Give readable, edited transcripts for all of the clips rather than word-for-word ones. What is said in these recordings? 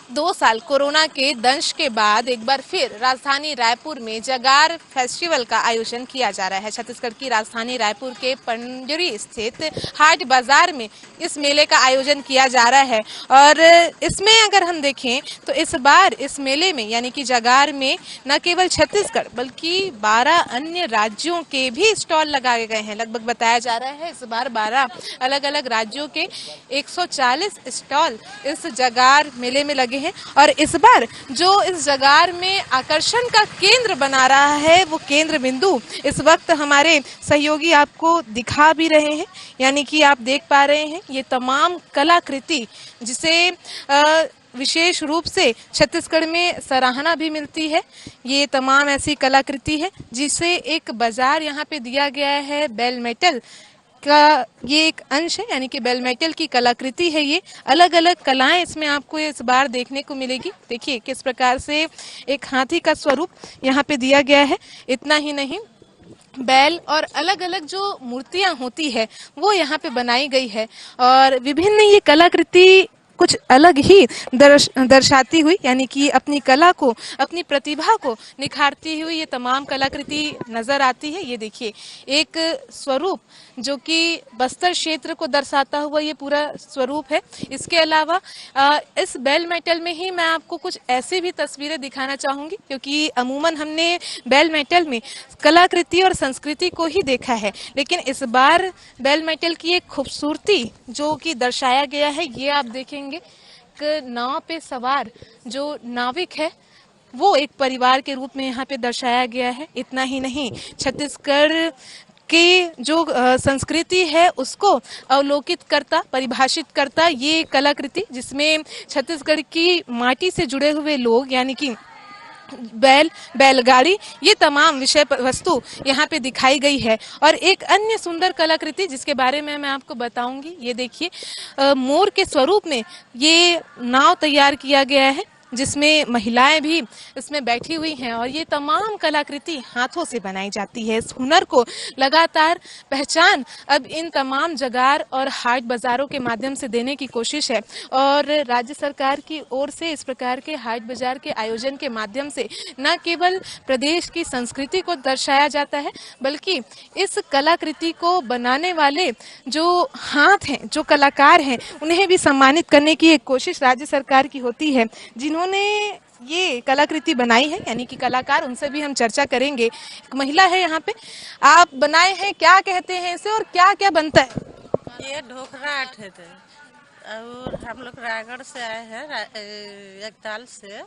2 साल कोरोना के दंश के बाद एक बार फिर राजधानी रायपुर में जगार फेस्टिवल का आयोजन किया जा रहा है। छत्तीसगढ़ की राजधानी रायपुर के पंजरी स्थित हाट बाजार में इस मेले का आयोजन किया जा रहा है और इसमें अगर हम देखें तो इस बार इस मेले में यानी कि जगार में न केवल छत्तीसगढ़ बल्कि 12 अन्य राज्यों के भी स्टॉल लगाए गए हैं। लगभग बताया जा रहा है इस बार 12 अलग अलग राज्यों के 140 स्टॉल इस जगार मेले में लगे हैं और इस बार जो इस जगार में आकर्षण का केंद्र बना रहा है वो केंद्र बिंदु इस वक्त हमारे सहयोगी आपको दिखा भी रहे हैं। यानी कि आप देख पा रहे हैं ये तमाम कलाकृति जिसे विशेष रूप से छत्तीसगढ़ में सराहना भी मिलती है। ये तमाम ऐसी कलाकृति है जिसे एक बाजार यहाँ पे दिया गया है। बेल मेटल का ये एक अंश है यानी कि बेल मेटल की कलाकृति है। ये अलग अलग कलाएं इसमें आपको इस बार देखने को मिलेगी। देखिए किस प्रकार से एक हाथी का स्वरूप यहाँ पे दिया गया है। इतना ही नहीं, बैल और अलग अलग जो मूर्तियां होती है वो यहाँ पे बनाई गई है और विभिन्न ये कलाकृति कुछ अलग ही दर्शाती हुई यानी कि अपनी कला को अपनी प्रतिभा को निखारती हुई ये तमाम कलाकृति नजर आती है। ये देखिए एक स्वरूप जो कि बस्तर क्षेत्र को दर्शाता हुआ ये पूरा स्वरूप है। इसके अलावा इस बेल मेटल में ही मैं आपको कुछ ऐसी भी तस्वीरें दिखाना चाहूंगी क्योंकि अमूमन हमने बेल मेटल में कलाकृति और संस्कृति को ही देखा है, लेकिन इस बार बेल मेटल की एक खूबसूरती जो कि दर्शाया गया है ये आप देखेंगे। नाव पे सवार जो नाविक है वो एक परिवार के रूप में यहाँ पे दर्शाया गया है। इतना ही नहीं, छत्तीसगढ़ की जो संस्कृति है उसको अवलोकित करता परिभाषित करता ये कलाकृति जिसमें छत्तीसगढ़ की माटी से जुड़े हुए लोग यानी कि बैलगाड़ी ये तमाम विषय वस्तु यहाँ पे दिखाई गई है। और एक अन्य सुंदर कलाकृति जिसके बारे में मैं आपको बताऊंगी, ये देखिए मोर के स्वरूप में ये नाव तैयार किया गया है जिसमें महिलाएं भी इसमें बैठी हुई हैं और ये तमाम कलाकृति हाथों से बनाई जाती है। इस हुनर को लगातार पहचान अब इन तमाम जगार और हाट बाजारों के माध्यम से देने की कोशिश है और राज्य सरकार की ओर से इस प्रकार के हाट बाजार के आयोजन के माध्यम से न केवल प्रदेश की संस्कृति को दर्शाया जाता है बल्कि इस कलाकृति को बनाने वाले जो हाथ हैं जो कलाकार हैं उन्हें भी सम्मानित करने की एक कोशिश राज्य सरकार की होती है। जिन्होंने ये कलाकृति बनाई है यानी कि कलाकार, उनसे भी हम चर्चा करेंगे। एक महिला है यहाँ पे, आप बनाए हैं, क्या कहते हैं इसे और क्या क्या बनता है? ये ढोकरा आठ है और हम लोग रायगढ़ से आए हैं एकताल से,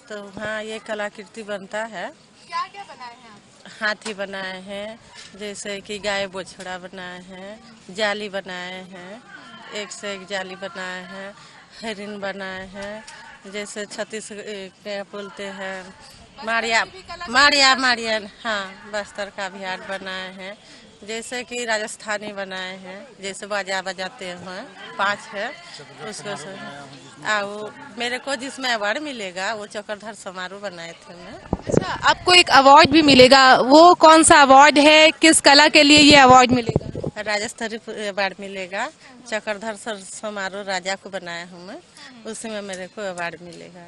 तो वहाँ ये कलाकृति बनता है। क्या क्या बनाए हैं आप? हाथी बनाए हैं, जैसे कि गाय बोछड़ा बनाए हैं, जाली बनाए हैं, एक से एक जाली बनाए हैं, हरिन बनाए हैं, जैसे छत्तीसगढ़ क्या बोलते हैं माड़िया माड़िया माड़िया, हाँ बस्तर का भी हाट बनाए हैं। जैसे कि राजस्थानी बनाए हैं, जैसे बाजा बजाते हैं 5 है उसको से। मेरे को जिसमें अवार्ड मिलेगा वो चक्रधर समारोह बनाए थे मैं। अच्छा, आपको एक अवार्ड भी मिलेगा, वो कौन सा अवार्ड है, किस कला के लिए ये अवार्ड मिलेगा? राज्य स्तरीय अवार्ड मिलेगा, चक्रधर समारोह राजा को बनाया हूँ मैं, उसी में मेरे को अवार्ड मिलेगा।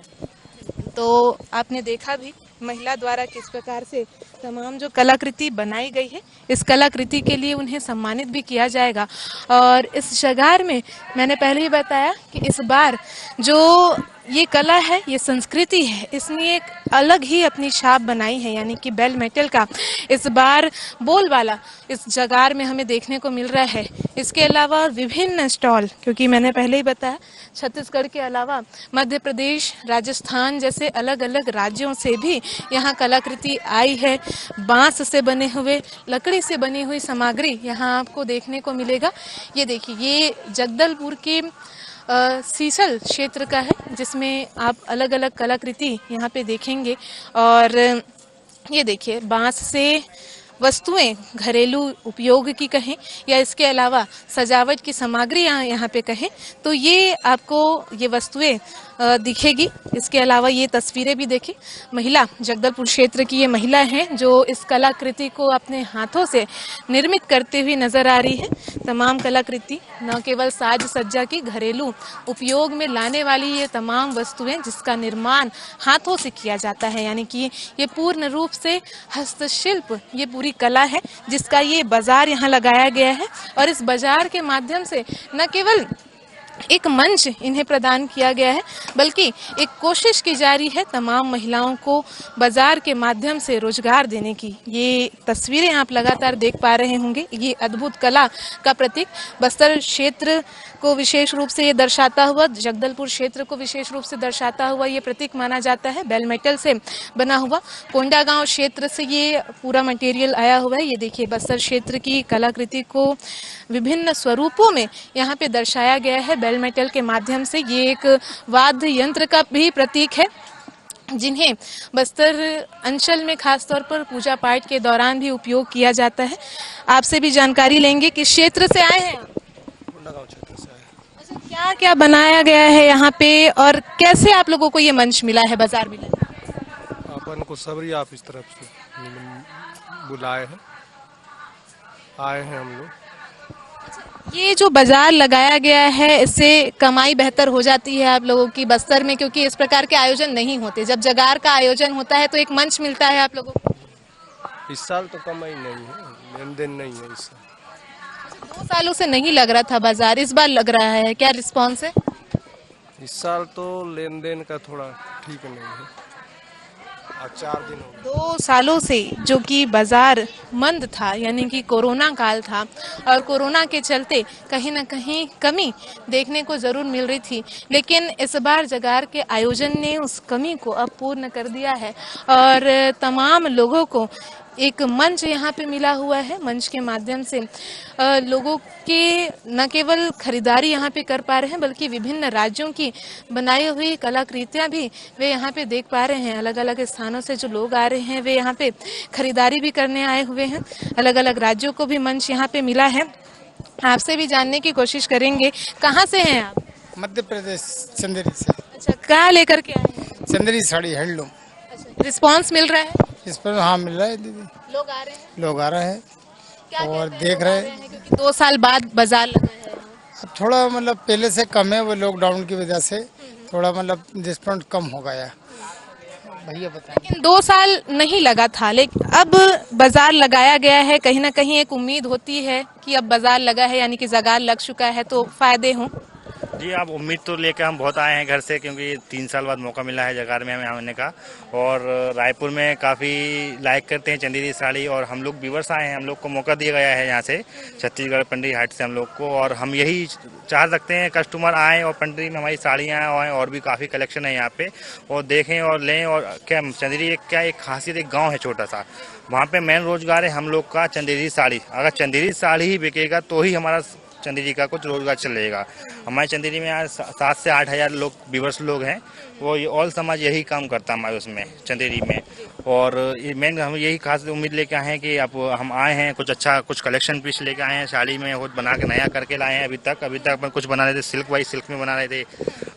तो आपने देखा भी महिला द्वारा किस प्रकार से तमाम जो कलाकृति बनाई गई है, इस कलाकृति के लिए उन्हें सम्मानित भी किया जाएगा। और इस जगार में मैंने पहले ही बताया कि इस बार जो ये कला है, ये संस्कृति है, इसने एक अलग ही अपनी छाप बनाई है यानी कि बेल मेटल का इस बार बोलबाला इस जगार में हमें देखने को मिल रहा है। इसके अलावा विभिन्न स्टॉल, क्योंकि मैंने पहले ही बताया छत्तीसगढ़ के अलावा मध्य प्रदेश, राजस्थान जैसे अलग अलग राज्यों से भी यहाँ कलाकृति आई है। बांस से बने हुए, लकड़ी से बनी हुई सामग्री यहाँ आपको देखने को मिलेगा। ये देखिए, ये जगदलपुर के सीसल क्षेत्र का है जिसमें आप अलग अलग कलाकृति यहाँ पे देखेंगे। और ये देखिए बांस से वस्तुएं घरेलू उपयोग की कहें या इसके अलावा सजावट की सामग्री यहाँ पे कहें तो ये आपको ये वस्तुएं दिखेगी। इसके अलावा ये तस्वीरें भी देखें। महिला जगदलपुर क्षेत्र की ये महिला हैं जो इस कलाकृति को अपने हाथों से निर्मित करते हुए नजर आ रही है। तमाम कलाकृति न केवल साज सज्जा की घरेलू उपयोग में लाने वाली ये तमाम वस्तुएं जिसका निर्माण हाथों से किया जाता है, यानी कि ये पूर्ण रूप से हस्तशिल्प ये पूरी कला है जिसका ये बाजार यहाँ लगाया गया है। और इस बाजार के माध्यम से न केवल एक मंच इन्हें प्रदान किया गया है बल्कि एक कोशिश की जा रही है तमाम महिलाओं को बाजार के माध्यम से रोजगार देने की। ये तस्वीरें आप लगातार देख पा रहे होंगे। ये अद्भुत कला का प्रतीक बस्तर क्षेत्र को विशेष रूप से ये दर्शाता हुआ, जगदलपुर क्षेत्र को विशेष रूप से दर्शाता हुआ ये प्रतीक माना जाता है। बेल मेटल से बना हुआ कोंडागांव क्षेत्र से ये पूरा मटेरियल आया हुआ है। ये देखिए बस्तर क्षेत्र की कलाकृति को विभिन्न स्वरूपों में यहाँ पे दर्शाया गया है बेल मेटल के माध्यम से। ये एक वाद्य यंत्र का भी प्रतीक है जिन्हें बस्तर अंचल में खासतौर पर पूजा पाठ के दौरान भी उपयोग किया जाता है। आपसे भी जानकारी लेंगे किस क्षेत्र से आए हैं। अच्छा, क्या क्या बनाया गया है यहाँ पे और कैसे आप लोगों को ये मंच मिला है, बाजार मिला है? अपन को सबरी ऑफिस तरफ से बुलाए हैं, आए हैं हम लोग। ये जो बाजार लगाया गया है इससे कमाई बेहतर हो जाती है आप लोगों की बस्तर में, क्योंकि इस प्रकार के आयोजन नहीं होते। जब जगार का आयोजन होता है तो एक मंच मिलता है आप लोगों को। इस साल तो कमाई नहीं है, लेन देन नहीं है इस साल। 2 सालों से नहीं लग रहा था बाजार, इस बार लग रहा है, क्या रिस्पॉन्स है? इस साल तो लेन देन का थोड़ा ठीक नहीं है। 4 दिन हो गए। 2 सालों से जो कि बाजार मंद था, यानी कि कोरोना काल था और कोरोना के चलते कहीं ना कहीं कमी देखने को जरूर मिल रही थी, लेकिन इस बार जगार के आयोजन ने उस कमी को अब पूर्ण कर दिया है और तमाम लोगों को एक मंच यहाँ पे मिला हुआ है। मंच के माध्यम से लोगों के न केवल खरीदारी यहाँ पे कर पा रहे हैं बल्कि विभिन्न राज्यों की बनाई हुई कलाकृतियाँ भी वे यहाँ पे देख पा रहे हैं। अलग अलग स्थानों से जो लोग आ रहे हैं वे यहाँ पे खरीदारी भी करने आए हुए हैं। अलग अलग राज्यों को भी मंच यहाँ पे मिला है। आपसे भी जानने की कोशिश करेंगे, कहाँ से हैं आप? मध्य प्रदेश चंदेरी से। अच्छा, क्या लेकर के आए हैं? चंदेरी साड़ी हैंडलूम। अच्छा, रिस्पॉन्स मिल रहा है? इस पर हाँ मिल रहा है दीदी, लोग आ रहे हैं, लोग आ रहे हैं क्या और कहते हैं देख लोग आ रहे हैं। क्योंकि 2 साल बाद बाजार लगा है। अब थोड़ा मतलब पहले से कम है, वो लॉकडाउन की वजह से थोड़ा मतलब डिस्काउंट कम हो गया। भैया बताएं। लेकिन 2 साल नहीं लगा था, लेकिन अब बाजार लगाया गया है। कहीं ना कहीं एक उम्मीद होती है कि अब बाजार लगा है यानी कि जगार लग चुका है तो फायदे हों। जी, आप उम्मीद तो लेकर हम बहुत आए हैं घर से, क्योंकि 3 साल बाद मौका मिला है जगार में हमें आने का। और रायपुर में काफ़ी लाइक करते हैं चंदेरी साड़ी और हम लोग व्यूवर्स आए हैं, हम लोग को मौका दिया गया है यहाँ से छत्तीसगढ़ पंडरी हाट से हम लोग को। और हम यही चाह रखते हैं कस्टमर आएँ और पंडरी में हमारी साड़ियाँ आएँ और भी काफ़ी कलेक्शन है यहाँ पे और देखें और लें। और क्या चंदेरी एक खासियत, एक गाँव है छोटा सा, वहाँ पर मेन रोजगार है हम लोग का चंदेरी साड़ी। अगर चंदेरी साड़ी ही बिकेगा तो ही हमारा चंदेरी का कुछ रोजगार चलेगा। हमारे चंदेरी में आज 7 से 8 हज़ार लोग व्यूवर्स लोग हैं, वो ऑल समाज यही काम करता है हमारे उसमें चंदेरी में। और मेन हम यही खास उम्मीद लेके आए हैं कि अब हम आए हैं कुछ अच्छा कुछ कलेक्शन पीस लेके आए हैं साड़ी में, खुद बना के नया करके लाए हैं। अभी तक अपन कुछ बना रहे थे सिल्क वाइज सिल्क में बना रहे थे,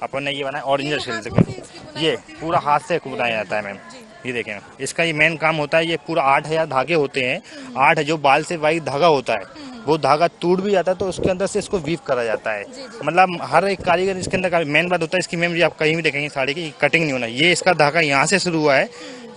अपन ने ये बनाया ओरिजिनल सिल्क में। ये पूरा हाथ से बनाया जाता है मैम, ये देखें इसका ये मेन काम होता है। ये पूरा 8000 धागे होते हैं, 8 जो बाल से वाइट धागा होता है वो धागा टूट भी जाता है तो उसके अंदर से इसको वीव करा जाता है। मतलब हर एक कारीगर इसके अंदर मेन बात होता है इसकी मैम, जी आप कहीं भी देखेंगे साड़ी की कटिंग नहीं होना। ये इसका धागा यहाँ से शुरू हुआ है,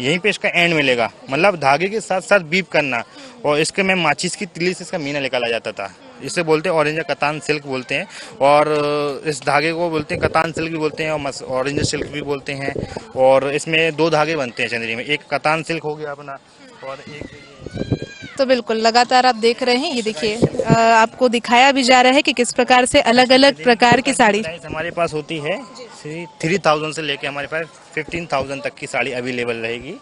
यहीं पे इसका एंड मिलेगा। मतलब धागे के साथ साथ वीव करना। और इसके में माचिस की तिल्ली से इसका मीना निकाला जाता था, इसे बोलते हैं ऑरेंज कतान सिल्क बोलते हैं। और इस धागे को बोलते हैं कतान सिल्क भी बोलते हैं और ऑरेंज सिल्क भी बोलते हैं। और इसमें 2 धागे बनते हैं चंदेरी में, एक कतान सिल्क हो गया अपना और एक। तो बिल्कुल लगातार आप देख रहे हैं, ये देखिए आपको दिखाया भी जा रहा है कि किस प्रकार से अलग अलग प्रकार की साड़ी हमारे पास होती है। 3000 से लेके हमारे पास 15,000 तक की साड़ी अवेलेबल रहेगी।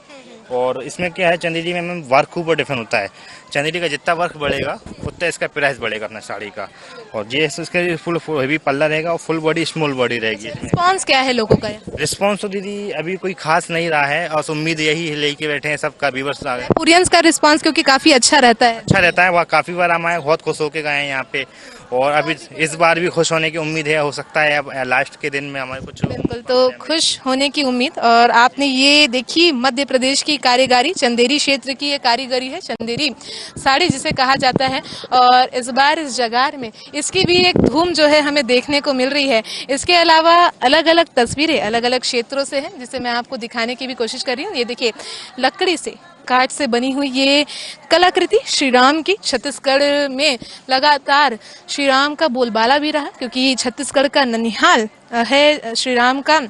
और इसमें क्या है, चंदेरी में मैम वर्क ऊपर डिपेंड होता है। चंदेरी का जितना वर्क बढ़ेगा उतना इसका प्राइस बढ़ेगा अपना साड़ी का। और ये इसके फुल हेवी पल्ला रहेगा और फुल बॉडी स्मॉल बॉडी रहेगी। रिस्पॉन्स क्या है लोगों का? रिस्पॉन्स तो दीदी अभी कोई खास नहीं रहा है और उम्मीद यही लेके बैठे हैं सबका व्यूअर्स आ गए। कोरियंस का रिस्पॉन्स क्योंकि काफी अच्छा रहता है। अच्छा रहता है, वह काफी बार हम आए, बहुत खुश होके गए हैं यहाँ पे और अभी इस बार भी खुश होने की उम्मीद है। हो सकता है अब लास्ट के दिन में हमारे कुछ बिल्कुल, तो खुश होने की उम्मीद। और आपने ये देखी मध्य प्रदेश की कारीगरी, चंदेरी क्षेत्र की ये कारीगरी है, चंदेरी साड़ी जिसे कहा जाता है। और इस बार इस जगार में इसकी भी एक धूम जो है हमें देखने को मिल रही है। इसके अलावा अलग अलग तस्वीरें अलग अलग क्षेत्रों से हैं जिसे मैं आपको दिखाने की भी कोशिश कर रही हूँ। ये देखिए, लकड़ी से, काठ से बनी हुई ये कलाकृति श्री राम की। छत्तीसगढ़ में लगातार श्री राम का बोलबाला भी रहा क्योंकि छत्तीसगढ़ का ननिहाल है श्री राम का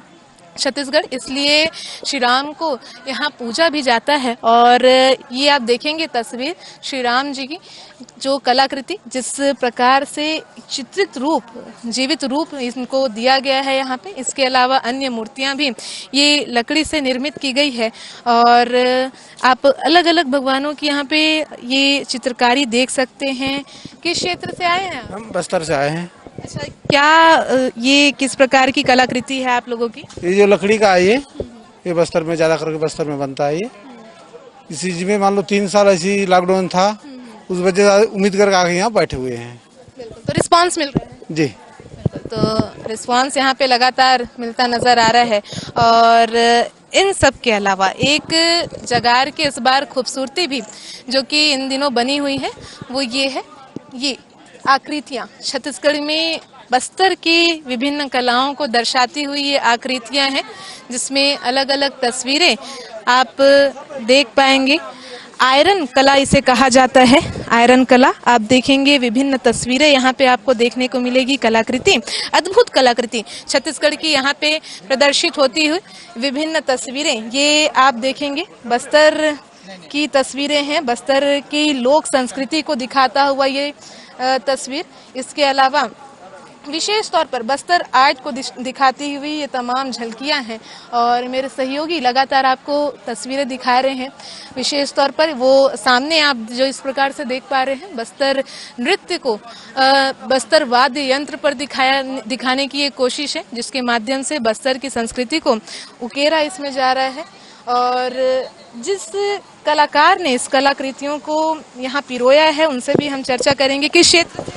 छत्तीसगढ़, इसलिए श्री राम को यहाँ पूजा भी जाता है। और ये आप देखेंगे तस्वीर श्री राम जी की जो कलाकृति, जिस प्रकार से चित्रित रूप, जीवित रूप इनको दिया गया है यहाँ पे। इसके अलावा अन्य मूर्तियाँ भी ये लकड़ी से निर्मित की गई है। और आप अलग अलग भगवानों की यहाँ पे ये चित्रकारी देख सकते हैं। किस क्षेत्र से आए हैं आप? हम बस्तर से आए हैं। अच्छा, क्या ये किस प्रकार की कलाकृति है आप लोगों की? ये जो लकड़ी का है ये बस्तर में ज्यादा करके बस्तर में बनता है। ये इसी में मान लो 3 साल ऐसी लॉकडाउन था, उस वजह से उम्मीद करके आगे यहाँ बैठे हुए हैं। बिल्कुल, तो रिस्पांस मिल रहा है जी। तो रिस्पांस यहाँ पे लगातार मिलता नजर आ रहा है। और इन सब के अलावा एक जगार की इस बार खूबसूरती भी जो कि इन दिनों बनी हुई है वो ये है, ये आकृतियाँ छत्तीसगढ़ में बस्तर की विभिन्न कलाओं को दर्शाती हुई ये आकृतियाँ हैं जिसमें अलग अलग तस्वीरें आप देख पाएंगे। आयरन कला इसे कहा जाता है, आयरन कला। आप देखेंगे विभिन्न तस्वीरें यहाँ पे आपको देखने को मिलेगी, कलाकृति, अद्भुत कलाकृति छत्तीसगढ़ की यहाँ पे प्रदर्शित होती हुई विभिन्न तस्वीरें ये आप देखेंगे। बस्तर की तस्वीरें हैं, बस्तर की लोक संस्कृति को दिखाता हुआ ये तस्वीर। इसके अलावा विशेष तौर पर बस्तर आर्ट को दिखाती हुई ये तमाम झलकियां हैं। और मेरे सहयोगी लगातार आपको तस्वीरें दिखा रहे हैं। विशेष तौर पर वो सामने आप जो इस प्रकार से देख पा रहे हैं, बस्तर नृत्य को बस्तर वाद्य यंत्र पर दिखाने की ये कोशिश है जिसके माध्यम से बस्तर की संस्कृति को उकेरा इसमें जा रहा है। और जिस कलाकार ने इस कलाकृतियों को यहाँ पिरोया है उनसे भी हम चर्चा करेंगे। किस क्षेत्र से?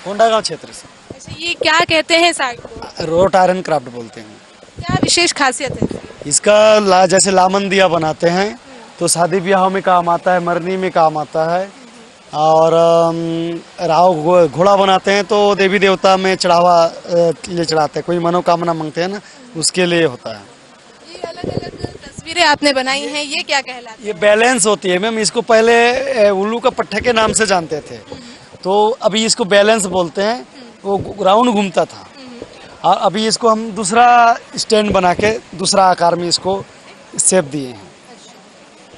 कोंडागांव क्षेत्र से। अच्छा, ये क्या कहते हैं साड़ी को? रोट आयरन क्राफ्ट बोलते हैं। क्या विशेष खासियत है इसका? जैसे लामन दिया बनाते हैं तो शादी ब्याह में काम आता है, मरनी में काम आता है। और राव घोड़ा बनाते हैं तो देवी देवता में चढ़ावा ले चढ़ाते हैं, कोई मनोकामना मांगते हैं ना, उसके लिए होता है। ये अलग अलग तस्वीरें आपने बनाई हैं, ये क्या कहलाती है? ये बैलेंस होती है मैम। इसको पहले उल्लू का पट्टा के नाम से जानते थे, तो अभी इसको बैलेंस बोलते हैं। वो राउंड घूमता था और अभी इसको हम दूसरा स्टैंड बना के दूसरा आकार में इसको शेप दिए हैं।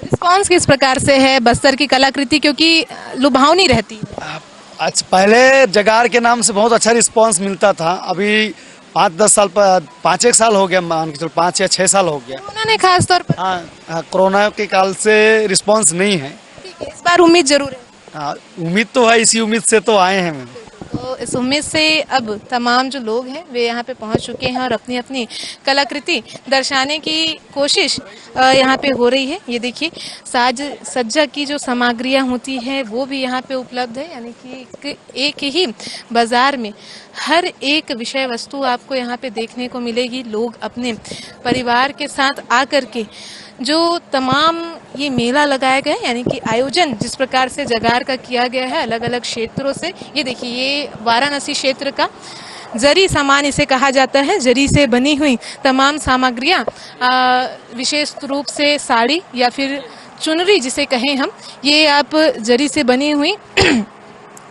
रिस्पॉन्स किस प्रकार से है बस्तर की कलाकृति, क्योंकि लुभावनी रहती है? आज पहले जगार के नाम से बहुत अच्छा रिस्पांस मिलता था। अभी 5-10 साल पर 5-1 साल हो गया, मान के चलो 5 या 6 साल हो गया। उन्होंने खास तौर पर हाँ, कोरोना के काल से रिस्पांस नहीं है। ठीक है, इस बार उम्मीद जरूर है। हाँ, उम्मीद तो है, इसी उम्मीद से तो आए हैं मैम। तो इस उम्मीद से अब तमाम जो लोग हैं वे यहाँ पे पहुँच चुके हैं और अपनी अपनी कलाकृति दर्शाने की कोशिश यहाँ पे हो रही है। ये देखिए, साज सज्जा की जो सामग्रियाँ होती हैं वो भी यहाँ पे उपलब्ध है, यानी कि एक ही बाजार में हर एक विषय वस्तु आपको यहाँ पे देखने को मिलेगी। लोग अपने परिवार के साथ आकर के जो तमाम ये मेला लगाया गया है, यानी कि आयोजन जिस प्रकार से जगार का किया गया है अलग अलग क्षेत्रों से। ये देखिए, ये वाराणसी क्षेत्र का जरी सामान इसे कहा जाता है, जरी से बनी हुई तमाम सामग्रियाँ, विशेष रूप से साड़ी या फिर चुनरी जिसे कहें हम, ये आप जरी से बनी हुई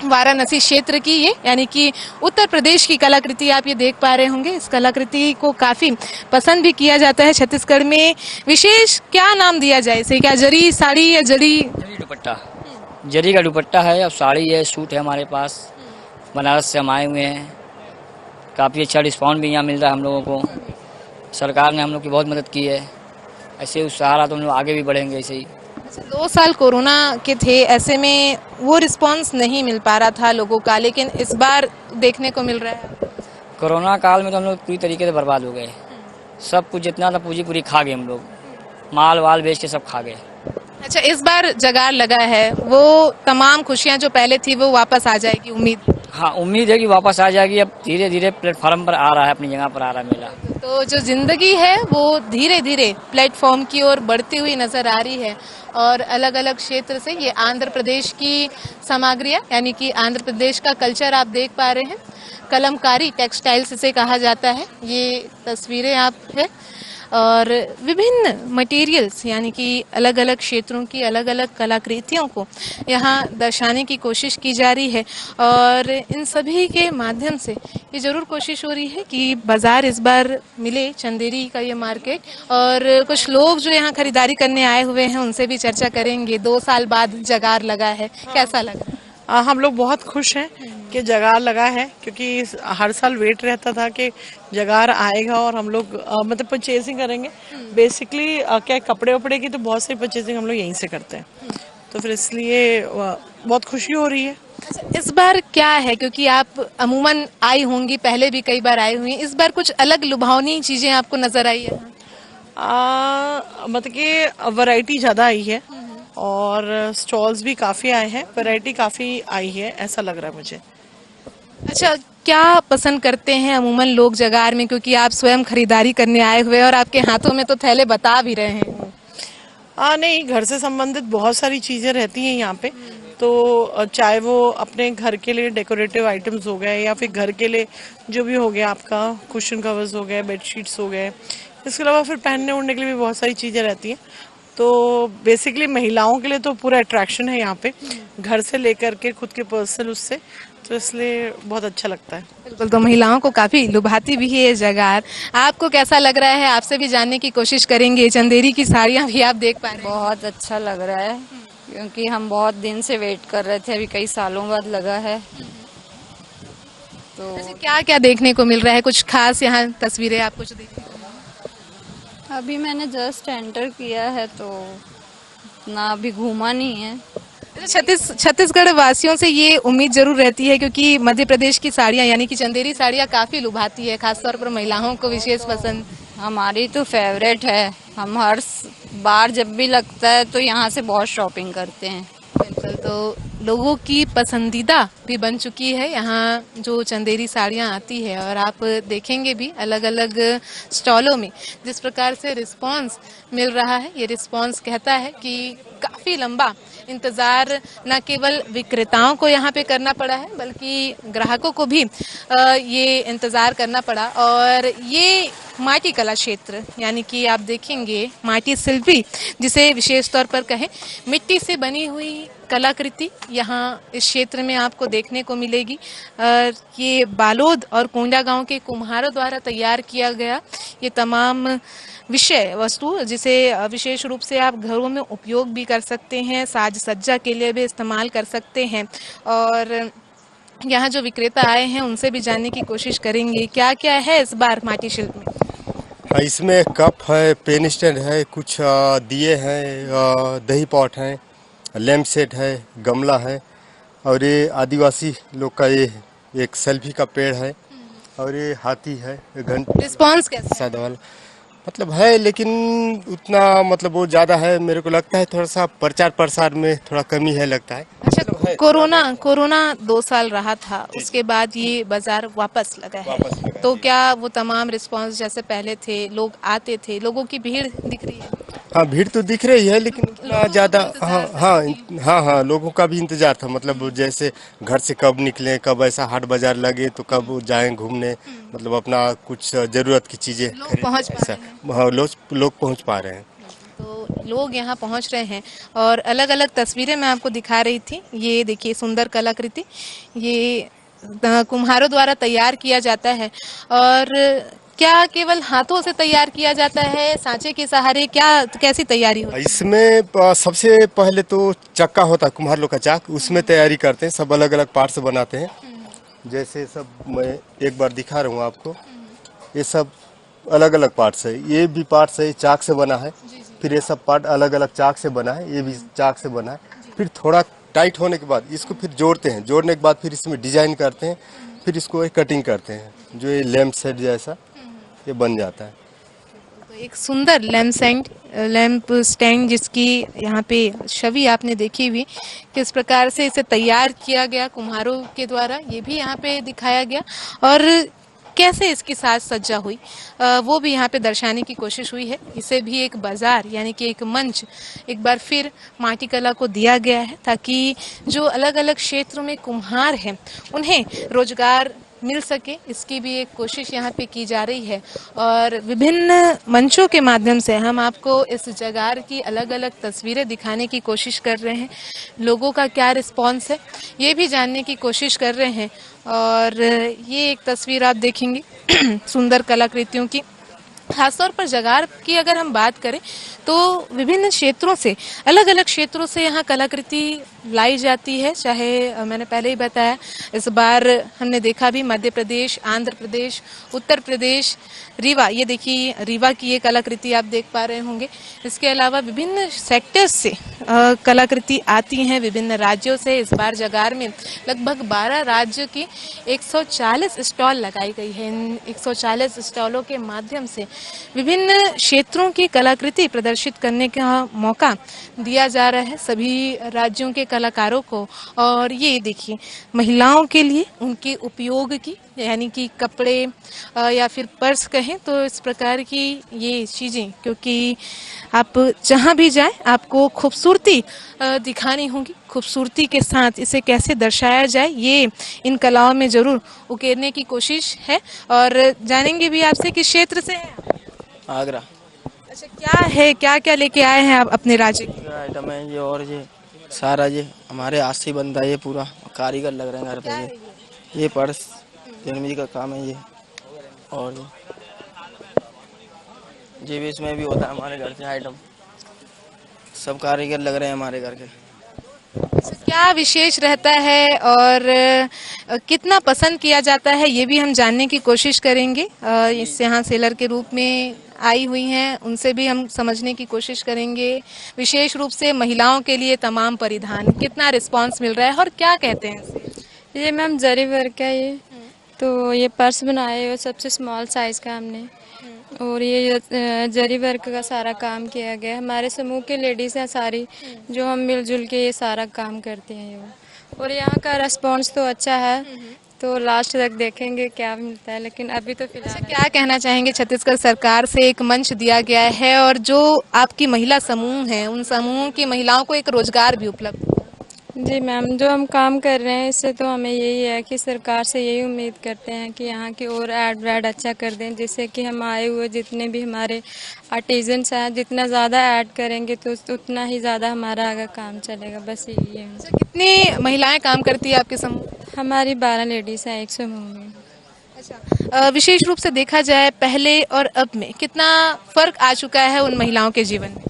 वाराणसी क्षेत्र की ये, यानी कि उत्तर प्रदेश की कलाकृति आप ये देख पा रहे होंगे। इस कलाकृति को काफ़ी पसंद भी किया जाता है छत्तीसगढ़ में। विशेष क्या नाम दिया जाए इसे? क्या जरी साड़ी या जरी दुपट्टा? जरी का दुपट्टा है और साड़ी है, सूट है हमारे पास। बनारस से हम आए हुए हैं। काफ़ी अच्छा डिस्काउंट भी यहाँ मिल रहा है हम लोगों को। सरकार ने हम लोग की बहुत मदद की है। ऐसे उत्साह रहा तो हम लोग आगे भी बढ़ेंगे ऐसे ही। 2 साल कोरोना के थे, ऐसे में वो रिस्पांस नहीं मिल पा रहा था लोगों का, लेकिन इस बार देखने को मिल रहा है। कोरोना काल में तो हम लोग पूरी तरीके से बर्बाद हो गए, सब कुछ जितना था पूंजी पूरी खा गए हम लोग, माल वाल बेच के सब खा गए। अच्छा, इस बार जगार लगा है, वो तमाम खुशियां जो पहले थी वो वापस आ जाएगी, उम्मीद? हाँ, उम्मीद है कि वापस आ जाएगी। अब धीरे धीरे प्लेटफार्म पर आ रहा है, अपनी जगह पर आ रहा है मेला। तो जो जिंदगी है वो धीरे धीरे प्लेटफॉर्म की ओर बढ़ती हुई नजर आ रही है, और अलग अलग क्षेत्र से ये आंध्र प्रदेश की सामग्रियां, यानी कि आंध्र प्रदेश का कल्चर आप देख पा रहे हैं। कलमकारी टेक्सटाइल्स इसे कहा जाता है। ये तस्वीरें आप है, और विभिन्न मटेरियल्स यानी कि अलग अलग क्षेत्रों की अलग अलग कलाकृतियों को यहाँ दर्शाने की कोशिश की जा रही है, और इन सभी के माध्यम से ये ज़रूर कोशिश हो रही है कि बाज़ार इस बार मिले, चंदेरी का ये मार्केट। और कुछ लोग जो यहाँ खरीदारी करने आए हुए हैं उनसे भी चर्चा करेंगे। 2 साल बाद जगार लगा है, कैसा लग रहा है? हम लोग बहुत खुश हैं कि जगार लगा है, क्योंकि हर साल वेट रहता था कि जगार आएगा और हम लोग मतलब परचेजिंग करेंगे। बेसिकली क्या कपड़े वपड़े की तो बहुत सारी परचेजिंग हम लोग यहीं से करते हैं, तो फिर इसलिए बहुत खुशी हो रही है। अच्छा, इस बार क्या है, क्योंकि आप अमूमन आई होंगी, पहले भी कई बार आई हुई हैं, इस बार कुछ अलग लुभावनी चीज़ें आपको नज़र आई है? मतलब कि वैरायटी ज़्यादा आई है और स्टॉल्स भी काफ़ी आए हैं, वैरायटी काफ़ी आई है, ऐसा लग रहा है मुझे। अच्छा, क्या पसंद करते हैं अमूमन लोग जगार में, क्योंकि आप स्वयं खरीदारी करने आए हुए हैं और आपके हाथों में तो थैले बता भी रहे हैं? नहीं, घर से संबंधित बहुत सारी चीज़ें रहती हैं यहाँ पे, तो चाहे वो अपने घर के लिए डेकोरेटिव आइटम्स हो गए या फिर घर के लिए जो भी हो गया, आपका कुशन कवर्स हो गए, बेडशीट्स हो गए, इसके अलावा फिर पहनने ओढ़ने के लिए भी बहुत सारी चीज़ें रहती हैं। तो बेसिकली महिलाओं के लिए तो पूरा अट्रैक्शन है यहाँ पे, घर से लेकर के खुद के पर्सनल उससे, तो इसलिए बहुत अच्छा लगता है। बिल्कुल, तो महिलाओं को काफी लुभाती भी है ये जगार। आपको कैसा लग रहा है, आपसे भी जानने की कोशिश करेंगे। चंदेरी की साड़ियाँ भी आप देख पा रहे हैं। बहुत अच्छा लग रहा है, क्योंकि हम बहुत दिन से वेट कर रहे थे, अभी कई सालों बाद लगा है। तो क्या क्या देखने को मिल रहा है, कुछ खास यहाँ तस्वीरें आपको जो देखने को? अभी मैंने जस्ट एंटर किया है, तो ना अभी घूमा नहीं है। छत्तीसगढ़ वासियों से ये उम्मीद जरूर रहती है, क्योंकि मध्य प्रदेश की साड़ियाँ यानी कि चंदेरी साड़ियाँ काफी लुभाती है, खासतौर पर महिलाओं को विशेष पसंद। हमारी तो फेवरेट है, हम हर बार जब भी लगता है तो यहाँ से बहुत शॉपिंग करते हैं। बिल्कुल, तो लोगों की पसंदीदा भी बन चुकी है यहाँ जो चंदेरी साड़ियाँ आती है, और आप देखेंगे भी अलग अलग स्टॉलों में जिस प्रकार से रिस्पांस मिल रहा है। ये रिस्पांस कहता है कि काफ़ी लंबा इंतज़ार न केवल विक्रेताओं को यहाँ पे करना पड़ा है, बल्कि ग्राहकों को भी ये इंतज़ार करना पड़ा। और ये माटी कला क्षेत्र यानी कि आप देखेंगे माटी शिल्पी, जिसे विशेष तौर पर कहें, मिट्टी से बनी हुई कलाकृति यहाँ इस क्षेत्र में आपको देखने को मिलेगी। ये बालोद और कोंडा गांव के कुम्हारों द्वारा तैयार किया गया ये तमाम विषय वस्तु, जिसे विशेष रूप से आप घरों में उपयोग भी कर सकते हैं, साज सज्जा के लिए भी इस्तेमाल कर सकते हैं। और यहाँ जो विक्रेता आए हैं उनसे भी जानने की कोशिश करेंगे क्या क्या है इस बार माटी शिल्प में। इसमें कप है, पेन स्टैंड है, कुछ दिए हैं, दही पॉट है, लैम्प सेट है, गमला है, और ये आदिवासी लोग का ये एक सेल्फी का पेड़ है, और ये हाथी है। रिस्पॉन्स कैसा सादा वाला मतलब है, लेकिन उतना मतलब वो ज़्यादा है, मेरे को लगता है थोड़ा सा प्रचार प्रसार में थोड़ा कमी है लगता है। अच्छा, कोरोना 2 साल रहा था, उसके बाद ये बाजार वापस लगा है, तो क्या वो तमाम रिस्पांस जैसे पहले थे, लोग आते थे, लोगों की भीड़ दिख रही है? हाँ, भीड़ तो दिख रही है, लेकिन उतना ज़्यादा हाँ लोगों का भी इंतजार था। मतलब जैसे घर से कब निकलें, कब ऐसा हाट बाजार लगे तो कब जाएं घूमने, मतलब अपना कुछ ज़रूरत की चीज़ें पहुँच पा रहे हैं। हाँ, लोग पहुँच पा रहे हैं। तो लोग यहाँ पहुँच रहे हैं, और अलग अलग तस्वीरें मैं आपको दिखा रही थी। ये देखिए सुंदर कलाकृति, ये कुम्हारों द्वारा तैयार किया जाता है। और क्या केवल हाथों से तैयार किया जाता है, सांचे के सहारे, क्या कैसी तैयारी होती है? इसमें सबसे पहले तो चक्का होता है, कुम्हार लोग का चाक, उसमें तैयारी करते हैं। सब अलग अलग पार्ट से बनाते हैं, जैसे सब मैं एक बार दिखा रहा हूँ आपको। ये सब अलग अलग पार्ट्स है, ये भी पार्ट्स है, चाक से बना है। फिर ये सब पार्ट अलग अलग चाक से बना है, ये भी चाक से बना है। फिर थोड़ा टाइट होने के बाद इसको फिर जोड़ते हैं, जोड़ने के बाद फिर इसमें डिजाइन करते हैं, फिर इसको एक कटिंग करते हैं, जो ये लैंप सेट जैसा ये बन जाता है। तो एक सुंदर लैंप स्टैंड जिसकी यहाँ पे छवि आपने देखी हुई, किस प्रकार से इसे तैयार किया गया कुम्हारों के द्वारा, ये भी यहाँ पे दिखाया गया और कैसे इसकी साज सज्जा हुई वो भी यहाँ पे दर्शाने की कोशिश हुई है। इसे भी एक बाजार यानी कि एक मंच एक बार फिर माटी कला को दिया गया है, ताकि जो अलग अलग क्षेत्रों में कुम्हार हैं उन्हें रोजगार मिल सके, इसकी भी एक कोशिश यहाँ पे की जा रही है। और विभिन्न मंचों के माध्यम से हम आपको इस जगार की अलग अलग तस्वीरें दिखाने की कोशिश कर रहे हैं। लोगों का क्या रिस्पॉन्स है ये भी जानने की कोशिश कर रहे हैं। और ये एक तस्वीर आप देखेंगे सुंदर कलाकृतियों की। खासतौर पर जगार की अगर हम बात करें तो विभिन्न क्षेत्रों से, अलग अलग क्षेत्रों से यहाँ कलाकृति लाई जाती है। चाहे मैंने पहले ही बताया, इस बार हमने देखा भी मध्य प्रदेश, आंध्र प्रदेश, उत्तर प्रदेश, रीवा, ये देखिए रीवा की ये कलाकृति आप देख पा रहे होंगे। इसके अलावा विभिन्न सेक्टर्स से कलाकृति आती हैं, विभिन्न राज्यों से। इस बार जगार में लगभग 12 राज्य की 140 स्टॉल लगाई गई है। इन 140 स्टॉलों के माध्यम से विभिन्न क्षेत्रों की कलाकृति प्रदर्शित करने का मौका दिया जा रहा है सभी राज्यों के कलाकारों को। और ये देखिए महिलाओं के लिए उनके उपयोग की, यानी कि कपड़े या फिर पर्स कहें तो इस प्रकार की ये चीज़ें, क्योंकि आप जहाँ भी जाएं आपको खूबसूरती दिखानी होगी। खूबसूरती के साथ इसे कैसे दर्शाया जाए ये इन कलाओं में ज़रूर उकेरने की कोशिश है। और जानेंगे भी आपसे किस क्षेत्र से हैं। आगरा। अच्छा, क्या है, क्या क्या लेके आए हैं आप अपने राज्य की? आइटम है ये, और ये सारा ये हमारे हाथ से बनता है, ये पूरा कारीगर लग रहे हैं घर पे। ये पर्स जन्मी का काम है ये, और ये भी इसमें भी होता है हमारे घर से आइटम। सब कारीगर लग रहे हैं हमारे घर के। क्या विशेष रहता है और कितना पसंद किया जाता है ये भी हम जानने की कोशिश करेंगे। इस यहाँ सेलर के रूप में आई हुई हैं, उनसे भी हम समझने की कोशिश करेंगे। विशेष रूप से महिलाओं के लिए तमाम परिधान, कितना रिस्पांस मिल रहा है और क्या कहते हैं इसे? ये मैम जरी वर्क है ये, तो ये पर्स बनाए हुए सबसे स्मॉल साइज़ का हमने, और ये जरी वर्क का सारा काम किया गया। हमारे समूह के लेडीज़ हैं सारी, जो हम मिलजुल के ये सारा काम करते हैं ये। और यहाँ का रिस्पांस तो अच्छा है, तो लास्ट तक देखेंगे क्या मिलता है, लेकिन अभी तो फिलहाल। क्या कहना चाहेंगे? छत्तीसगढ़ सरकार से एक मंच दिया गया है और जो आपकी महिला समूह हैं उन समूह की महिलाओं को एक रोजगार भी उपलब्ध। जी मैम, जो हम काम कर रहे हैं इससे तो हमें यही है कि सरकार से यही उम्मीद करते हैं कि यहाँ की और ऐड वैड अच्छा कर दें, जिससे कि हम आए हुए जितने भी हमारे आर्टिजन्स हैं, जितना ज़्यादा ऐड करेंगे तो उतना ही ज़्यादा हमारा आगे काम चलेगा। बस यही है। कितनी महिलाएं काम करती है आपके समूह? हमारी 12 लेडीज़ हैं एक समूह में। अच्छा, विशेष रूप से देखा जाए पहले और अब में कितना फर्क आ चुका है उन महिलाओं के जीवन में?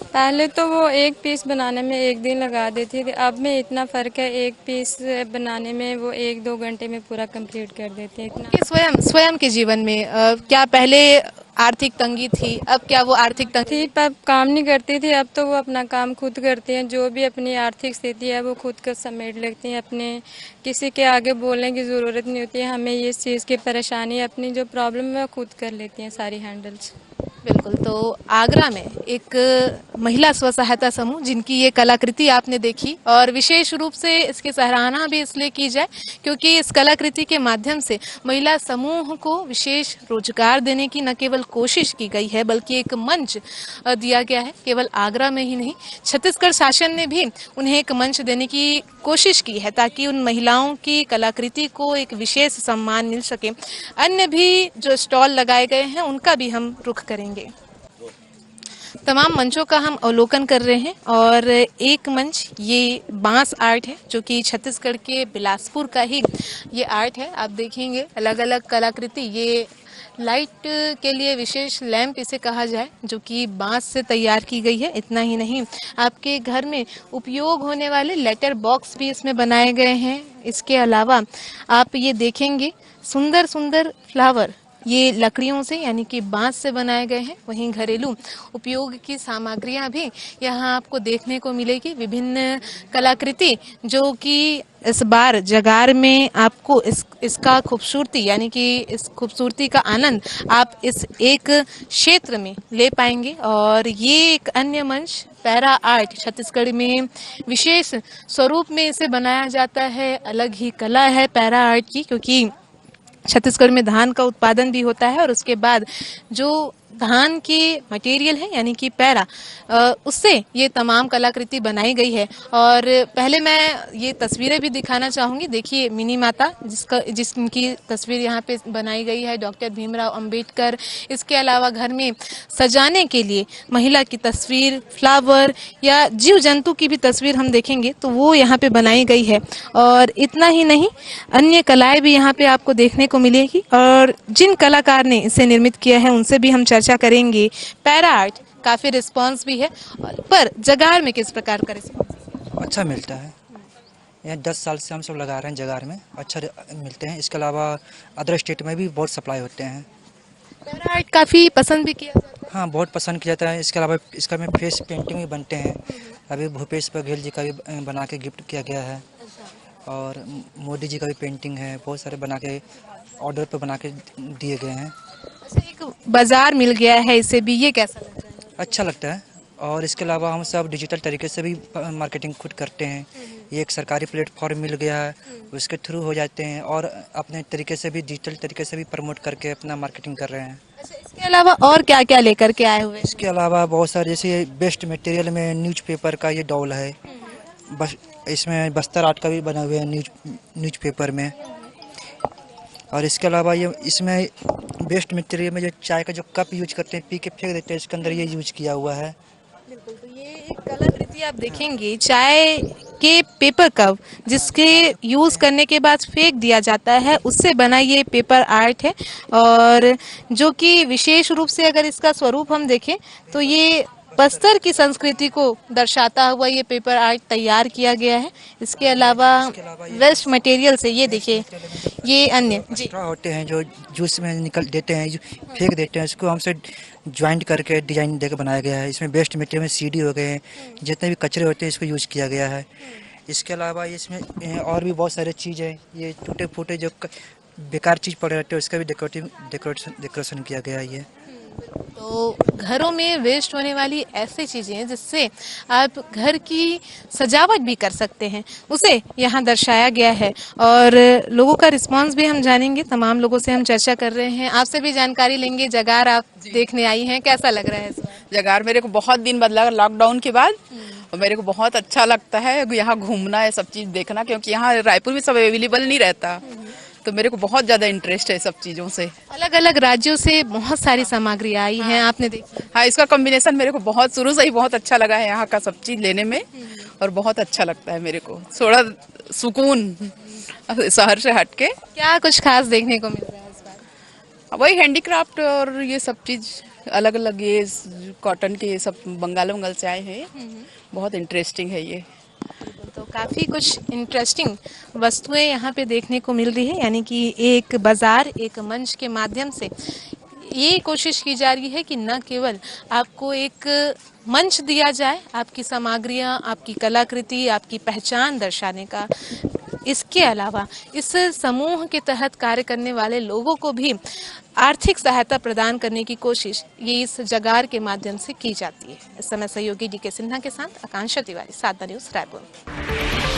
पहले तो वो एक पीस बनाने में 1 दिन लगा देती थी, अब में इतना फ़र्क है, एक पीस बनाने में वो 1-2 घंटे में पूरा कंप्लीट कर देते हैं। इतना स्वयं के जीवन में क्या पहले आर्थिक तंगी थी, अब क्या वो आर्थिक तंगी थी? पर काम नहीं करती थी, अब तो वो अपना काम खुद करती हैं। जो भी अपनी आर्थिक स्थिति है वो खुद का समेट लेती हैं, अपने किसी के आगे बोलने की ज़रूरत नहीं होती है। हमें ये चीज़ की परेशानी, अपनी जो प्रॉब्लम है खुद कर लेती हैं सारी हैंडल्स। बिल्कुल। तो आगरा में एक महिला स्व सहायता समूह जिनकी ये कलाकृति आपने देखी, और विशेष रूप से इसकी सराहना भी इसलिए की जाए क्योंकि इस कलाकृति के माध्यम से महिला समूह को विशेष रोजगार देने की न केवल कोशिश की गई है बल्कि एक मंच दिया गया है। केवल आगरा में ही नहीं, छत्तीसगढ़ शासन ने भी उन्हें एक मंच देने की कोशिश की है ताकि उन महिलाओं की कलाकृति को एक विशेष सम्मान मिल सके। अन्य भी जो स्टॉल लगाए गए हैं उनका भी हम रुख करेंगे। तमाम मंचों का हम अवलोकन कर रहे हैं और एक मंच ये बांस आर्ट है जो कि छत्तीसगढ़ के बिलासपुर का ही ये आर्ट है। आप देखेंगे अलग अलग कलाकृति, ये लाइट के लिए विशेष लैंप इसे कहा जाए जो कि बांस से तैयार की गई है। इतना ही नहीं, आपके घर में उपयोग होने वाले लेटर बॉक्स भी इसमें बनाए गए हैं। इसके अलावा आप ये देखेंगे सुंदर सुंदर फ्लावर ये लकड़ियों से यानी कि बांस से बनाए गए हैं। वहीं घरेलू उपयोग की सामग्रियां भी यहाँ आपको देखने को मिलेगी। विभिन्न कलाकृति जो कि इस बार जगार में आपको इसका खूबसूरती यानी कि इस खूबसूरती का आनंद आप इस एक क्षेत्र में ले पाएंगे। और ये एक अन्य मंच पैरा आर्ट छत्तीसगढ़ में विशेष स्वरूप में इसे बनाया जाता है। अलग ही कला है पैरा आर्ट की, क्योंकि छत्तीसगढ़ में धान का उत्पादन भी होता है और उसके बाद जो धान के मटेरियल है यानी कि पैरा, उससे ये तमाम कलाकृति बनाई गई है। और पहले मैं ये तस्वीरें भी दिखाना चाहूँगी। देखिए मिनी माता जिसकी तस्वीर यहाँ पे बनाई गई है, डॉक्टर भीमराव अंबेडकर। इसके अलावा घर में सजाने के लिए महिला की तस्वीर, फ्लावर या जीव जंतु की भी तस्वीर हम देखेंगे तो वो यहाँ पे बनाई गई है। और इतना ही नहीं, अन्य कलाएं भी यहाँ पे आपको देखने को मिलेगी। और जिन कलाकार ने इसे निर्मित किया है उनसे भी हम चर्चा करेंगे। पैरा आर्ट काफी रिस्पांस भी है, पर जगार में किस प्रकार का रिस्पांस? अच्छा मिलता है। यहाँ 10 साल से हम सब लगा रहे हैं जगार में, अच्छा मिलते हैं। इसके अलावा अदर स्टेट में भी बहुत सप्लाई होते हैं। पैरा आर्ट काफी पसंद भी किया जाता है। हाँ, बहुत पसंद किया जाता है। इसके अलावा इसका में फेस पेंटिंग भी बनते हैं। अभी भूपेश बघेल जी का भी बना के गिफ्ट किया गया है और मोदी जी का भी पेंटिंग है। बहुत सारे बना के ऑर्डर पे बना के दिए गए हैं। एक बाजार मिल गया है इसे भी, ये कैसा लगता है? अच्छा लगता है। और इसके अलावा हम सब डिजिटल तरीके से भी मार्केटिंग खुद करते हैं। ये एक सरकारी प्लेटफॉर्म मिल गया है, उसके थ्रू हो जाते हैं और अपने तरीके से भी डिजिटल तरीके से भी प्रमोट करके अपना मार्केटिंग कर रहे हैं। अच्छा, इसके अलावा और क्या क्या लेकर के आए हुए? इसके अलावा बहुत सारे, जैसे बेस्ट मटेरियल में न्यूज़पेपर का ये डॉल है, बस इसमें बस्तर आर्ट का भी बना हुआ है न्यूज़पेपर में। और इसके अलावा ये इसमें बेस्ट मटेरियल में जो चाय का जो कप यूज करते हैं, पी के फेंक देते हैं, इसके अंदर ये यूज किया हुआ है। बिल्कुल, तो ये एक कलाकृति आप देखेंगे, चाय के पेपर कप जिसके यूज करने के बाद फेंक दिया जाता है, उससे बना ये पेपर आर्ट है। और जो कि विशेष रूप से अगर इसका स्वरूप हम देखें तो ये बस्तर की संस्कृति को दर्शाता हुआ ये पेपर आर्ट तैयार किया गया है। इसके अलावा वेस्ट मटेरियल से ये देखिए, ये अन्य जी होते हैं जो जूस में निकल देते हैं, फेंक देते हैं, इसको हमसे ज्वाइंट करके डिजाइन देकर बनाया गया है। इसमें बेस्ट मटेरियल में सीडी हो गए, जितने भी कचरे होते हैं इसको यूज किया गया है। इसके अलावा इसमें और भी बहुत सारे चीज़ है। ये टूटे फूटे जो बेकार चीज़ पड़े रहते हैं उसका भी डेकोरेशन किया गया है। ये तो घरों में वेस्ट होने वाली ऐसी चीजें हैं जिससे आप घर की सजावट भी कर सकते हैं, उसे यहाँ दर्शाया गया है। और लोगों का रिस्पांस भी हम जानेंगे। तमाम लोगों से हम चर्चा कर रहे हैं, आपसे भी जानकारी लेंगे। जगार आप देखने आई हैं, कैसा लग रहा है इस बार? जगार मेरे को बहुत दिन बाद लगा, लॉकडाउन के बाद, और मेरे को बहुत अच्छा लगता है यहाँ घूमना है, सब चीज देखना, क्योंकि यहाँ रायपुर में सब अवेलेबल नहीं रहता, तो मेरे को बहुत ज्यादा इंटरेस्ट है सब चीजों से। अलग अलग राज्यों से बहुत सारी सामग्री आई हैं, आपने देखी? हाँ, इसका कॉम्बिनेशन मेरे को बहुत शुरू से ही बहुत अच्छा लगा है यहाँ का सब चीज लेने में, और बहुत अच्छा लगता है मेरे को, थोड़ा सुकून शहर से हटके। क्या कुछ खास देखने को मिल रहा है इस बार? वही हैंडीक्राफ्ट और ये सब चीज अलग अलग, ये कॉटन के सब बंगाल से आए हैं, बहुत इंटरेस्टिंग है ये। तो काफ़ी कुछ इंटरेस्टिंग वस्तुएं यहाँ पे देखने को मिल रही है, यानी कि एक बाजार, एक मंच के माध्यम से ये कोशिश की जा रही है कि न केवल आपको एक मंच दिया जाए, आपकी सामग्रियाँ, आपकी कलाकृति, आपकी पहचान दर्शाने का, इसके अलावा इस समूह के तहत कार्य करने वाले लोगों को भी आर्थिक सहायता प्रदान करने की कोशिश ये इस जगार के माध्यम से की जाती है। इस समय सहयोगी DK सिन्हा के साथ आकांक्षा तिवारी, 7 न्यूज़ रायपुर।